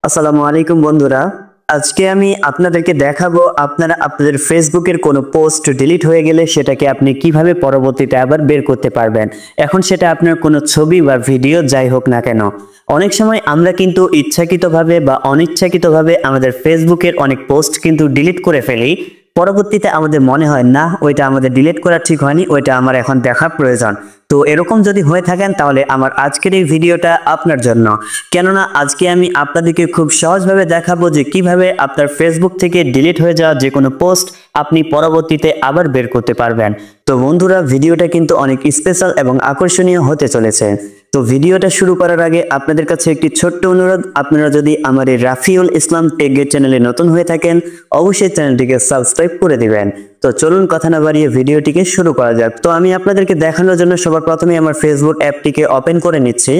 আসসালামু আলাইকুম বন্ধুরা। আজকে আমি আপনাদেরকে দেখাবো আপনারা আপনাদের ফেসবুকের কোনো পোস্ট ডিলিট হয়ে গেলে সেটাকে আপনি কিভাবে পরবর্তীতে আবার বের করতে পারবেন। এখন সেটা আপনার কোনো ছবি বা ভিডিও যাই হোক না কেন, অনেক সময় আমরা কিন্তু ইচ্ছাকৃতভাবে বা অনিচ্ছাকৃতভাবে আমাদের ফেসবুকের অনেক পোস্ট কিন্তু ডিলিট করে ফেলি। পরবর্তীতে আমাদের মনে হয় না ওইটা আমাদের ডিলিট করা ঠিক হয়নি, ওইটা আমার এখন দেখা প্রয়োজন। তো এরকম যদি হয়ে থাকেন তাহলে আমার আজকের এই ভিডিওটা আপনার জন্য, কেননা আজকে আমি আপনাদেরকে খুব সহজভাবে দেখাবো যে কিভাবে আপনার ফেসবুক থেকে ডিলিট হয়ে যাওয়া যে কোনো পোস্ট আপনি পরবর্তীতে আবার বের করতে পারবেন। তো বন্ধুরা, ভিডিওটা কিন্তু অনেক স্পেশাল এবং আকর্ষণীয় হতে চলেছে। তো ভিডিওটা শুরু করার আগে আপনাদের কাছে একটি ছোট্ট অনুরোধ, আপনারা যদি আমার এই রাফিউল ইসলাম টেক গাইড চ্যানেলে নতুন হয়ে থাকেন অবশ্যই চ্যানেলটিকে সাবস্ক্রাইব করে দিবেন। তো চলুন কথা না বাড়িয়ে ভিডিওটিকে শুরু করা যাক। তো আমি আপনাদেরকে দেখানোর জন্য সবার প্রথমে আমার ফেসবুক অ্যাপটিকে ওপেন করে নিচ্ছি।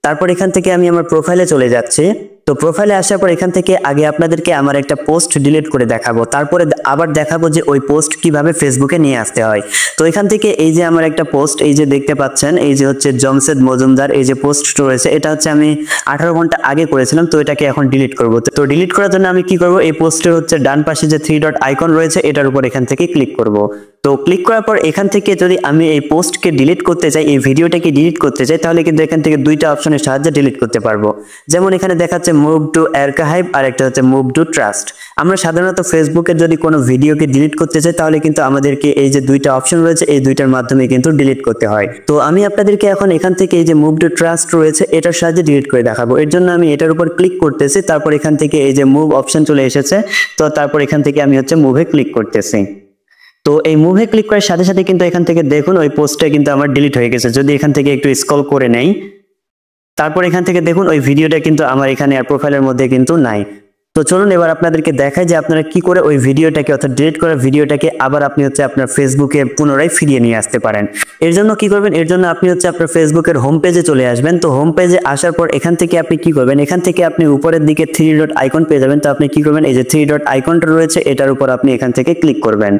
তারপর এখান থেকে আমি আমার প্রোফাইলে চলে যাচ্ছি। তো প্রোফাইলে আসার পর এখান থেকে আগে আপনাদেরকে আমার একটা পোস্ট ডিলিট করে দেখাবো, তারপরে আবার দেখাবো যে ওই পোস্ট কিভাবে ফেসবুকে নিয়ে আসতে হয়। তো এখান থেকে এই যে আমার একটা পোস্ট, এই যে দেখতে পাচ্ছেন, এই যে হচ্ছে জমশেদ মজুমদার, এই যে পোস্ট রয়েছে, এটা হচ্ছে আমি 18 ঘন্টা আগে করেছিলাম। তো এটাকে এখন ডিলিট করব। তো ডিলিট করার জন্য আমি কি করব, এই পোস্টের হচ্ছে ডান পাশে যে 3 ডট আইকন রয়েছে এটার উপর এখান থেকে ক্লিক করব। তো ক্লিক করার পর এখান থেকে যদি আমি এই পোস্টকে ডিলিট করতে চাই, এই ভিডিওটাকে ডিলিট করতে চাই, তাহলে কিন্তু এখান থেকে দুইটা অপশনের সাহায্যে ডিলিট করতে পারবো। যেমন এখানে দেখাচ্ছে মুভ টু আর্কাইভ আর একটা হচ্ছে মুভ টু ট্রাস্ট। আমরা সাধারণত ফেসবুকে যদি কোনো ভিডিওকে ডিলিট করতে চাই তাহলে কিন্তু আমাদেরকে এই যে দুইটা অপশন রয়েছে এই দুইটার মাধ্যমে কিন্তু ডিলিট করতে হয়। তো আমি আপনাদেরকে এখন এখান থেকে এই যে মুভ টু ট্রাস্ট রয়েছে এটার সাহায্যে ডিলিট করে দেখাবো। এর জন্য আমি এটার উপর ক্লিক করতেছি, তারপর এখান থেকে এই যে মুভ অপশন চলে এসেছে। তো তারপর এখান থেকে আমি হচ্ছে মুভে ক্লিক করতেছি। তো এই মুভে ক্লিক করার সাথে সাথে কিন্তু এখান থেকে দেখুন ওই পোস্টটা কিন্তু আমার ডিলিট হয়ে গেছে। যদি এখান থেকে একটু স্ক্রল করে নেই, তারপর এখান থেকে দেখুন ওই ভিডিওটা কিন্তু আমার এখানে আর প্রোফাইলের মধ্যে কিন্তু নাই। তো চলুন এবার আপনাদেরকে দেখাই যে আপনারা কি করে ওই ভিডিওটাকে অর্থাৎ ডিলিট করা ভিডিওটাকে আবার আপনি হচ্ছে আপনার ফেসবুকে পুনরায় ফিরিয়ে নিয়ে আসতে পারেন। এর জন্য কি করবেন, এর জন্য আপনি হচ্ছে আপনার ফেসবুকের হোম পেজে চলে আসবেন। তো হোম পেজে আসার পর এখান থেকে আপনি কি করবেন, এখান থেকে আপনি উপরের দিকে 3 ডট আইকন পেয়ে যাবেন। তো আপনি কি করবেন, এই যে 3 ডট আইকনটা রয়েছে এটার উপর আপনি এখান থেকে ক্লিক করবেন।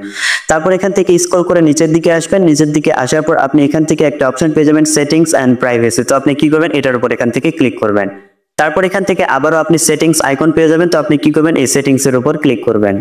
তারপর এখান থেকে স্ক্রল করে নিচের দিকে আসবেন। নিচের দিকে আসার পর আপনি এখান থেকে একটা অপশন পেয়ে যাবেন সেটিংস এন্ড প্রাইভেসি। তো আপনি কি করবেন, এটার উপর এখান থেকে ক্লিক করবেন। তারপর এখান থেকে আবারও আপনি সেটিংস আইকন পেয়ে যাবেন। তো আপনি কি করবেন, এই সেটিংস এর উপর ক্লিক করবেন।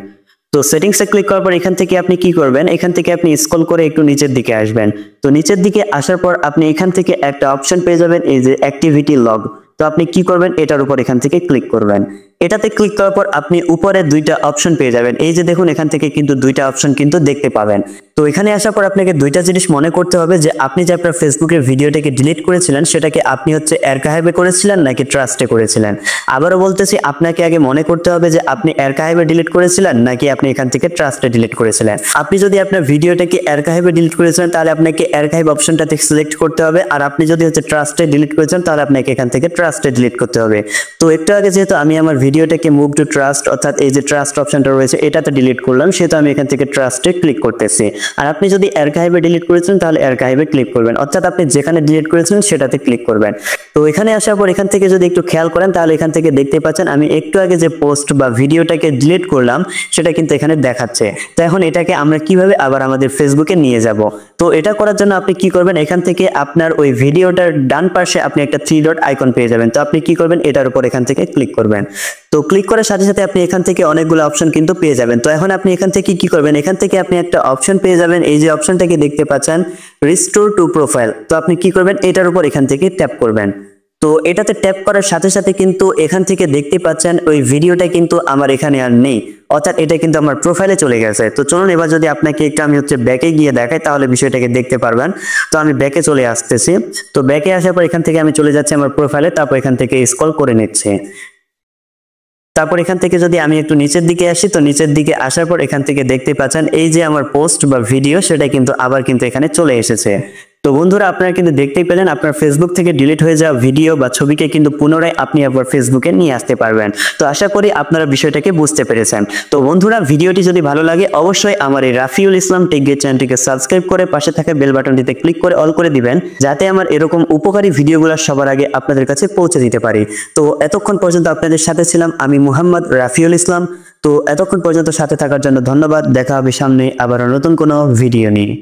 তো সেটিংসে ক্লিক করার পর এখান থেকে আপনি কি করবেন, এখান থেকে আপনি স্ক্রল করে একটু নিচের দিকে আসবেন। তো নিচের দিকে আসার পর আপনি এখান থেকে একটা অপশন পেয়ে যাবেন এই যে অ্যাক্টিভিটি লগ। তো আপনি কি করবেন, এটার উপর এখান থেকে ক্লিক করবেন। এটাতে ক্লিক করার পর আপনি উপরে দুইটা অপশন পেয়ে যাবেন। এই যে দেখুন এখান থেকে কিন্তু দুইটা অপশন কিন্তু দেখতে পাবেন। তো এখানে আসার পর আপনাকে দুইটা জিনিস মনে করতে হবে যে আপনি যে আপনার ফেসবুকের ভিডিওটাকে ডিলিট করেছিলেন সেটাকে আপনি হচ্ছে আর্কাইভে করেছিলেন নাকি ট্রাস্টে করেছিলেন। আবারও বলতেছি, আপনাকে আগে মনে করতে হবে যে আপনি আর্কাইভে ডিলিট করেছিলেন নাকি আপনি এখান থেকে ট্রাস্টে ডিলিট করেছিলেন। আপনি যদি আপনার ভিডিওটাকে আর্কাইভে ডিলিট করেছিলেন তাহলে আপনাকে আর্কাইভ অপশনটাতে সিলেক্ট করতে হবে, আর আপনি যদি হচ্ছে ট্রাস্টে ডিলিট করেছেন তাহলে আপনাকে এখান থেকে ট্রাস্টে ডিলিট করতে হবে। তো একটু আগে যেহেতু আমি আমার ভিডিওটাকে মুভ টু ট্রাস্ট অর্থাৎ এই যে ট্রাস্ট অপশনটা রয়েছে এটাতে ডিলিট করলাম, সেটা আমি এখান থেকে ট্রাস্টে ক্লিক করতেছি। আর আপনি যদি আর্কাইভে ডিলিট করেছেন তাহলে আর্কাইভে ক্লিক করবেন, অর্থাৎ আপনি যেখানে ডিলিট করেছেন সেটাতে ক্লিক করবেন। তো এখানে আসার পর এখান থেকে যদি একটু খেয়াল করেন তাহলে এখান থেকে দেখতে পাচ্ছেন আমি একটু আগে যে পোস্ট বা ভিডিওটাকে ডিলিট করলাম সেটা কিন্তু এখানে দেখাচ্ছে। তো এখন এটাকে আমরা কিভাবে আবার আমাদের ফেসবুকে নিয়ে যাব। তো এটা করার জন্য আপনি কি করবেন, এখান থেকে আপনার ওই ভিডিওটার ডান পাশে আপনি একটা 3 ডট আইকন পেয়ে যাবেন। তো আপনি কি করবেন, এটার উপর এখান থেকে ক্লিক করবেন। তো ক্লিক করার সাথে সাথে আপনি এখান থেকে অনেকগুলো অপশন কিন্তু পেয়ে যাবেন। তো এখন আপনি এখান থেকে কি করবেন, এখান থেকে আপনি একটা অপশন পেয়ে যাবেন, এই যে অপশনটাকে দেখতে পাচ্ছেন রিস্টোর টু প্রোফাইল। তো আপনি কি করবেন, এটার উপর এখান থেকে ট্যাপ করবেন। তো এটাতে ট্যাপ করার সাথে সাথে কিন্তু এখান থেকে দেখতে পাচ্ছেন ওই ভিডিওটা কিন্তু আমার এখানে আর নেই, অর্থাৎ এটা কিন্তু আমার প্রোফাইলে চলে গেছে। তো চলুন এবার যদি আপনাকে একটু আমি হচ্ছে ব্যাকে গিয়ে দেখাই তাহলে বিষয়টাকে দেখতে পারবেন। তো আমি ব্যাকে চলে আসতেছি। তো ব্যাকে আসার পর এখান থেকে আমি চলে যাচ্ছি আমার প্রোফাইলে, তারপর এখান থেকে স্ক্রল করে নিচ্ছি। তারপর এখান থেকে যদি আমি একটু নিচের দিকে আসি, তো নিচের দিকে আসার পর এখান থেকে দেখতে পাচ্ছেন এই যে আমার পোস্ট বা ভিডিও সেটা কিন্তু আবার কিন্তু এখানে চলে এসেছে। তো বন্ধুরা, আপনারা কিন্তু দেখতেই পেলেন আপনার ফেসবুক থেকে ডিলিট হয়ে যাওয়া ভিডিও বা ছবিকে কিন্তু পুনরায় আপনি আবার ফেসবুকে নিয়ে আসতে পারবেন। তো আশা করি আপনারা বিষয়টাকে বুঝতে পেরেছেন। তো বন্ধুরা, ভিডিওটি যদি ভালো লাগে অবশ্যই আমার এই রাফিউল ইসলাম টেক গাইড চ্যানেলটিকে সাবস্ক্রাইব করে পাশে থাকা বেল বাটনটিতে ক্লিক করে অল করে দিবেন, যাতে আমার এরকম উপকারী ভিডিওগুলো সবার আগে আপনাদের কাছে পৌঁছে দিতে পারি। তো এতক্ষণ পর্যন্ত আপনাদের সাথে ছিলাম আমি মোহাম্মদ রাফিউল ইসলাম। তো এতক্ষণ পর্যন্ত সাথে থাকার জন্য ধন্যবাদ। দেখা হবে সামনে আবার নতুন কোনো ভিডিও নিয়ে।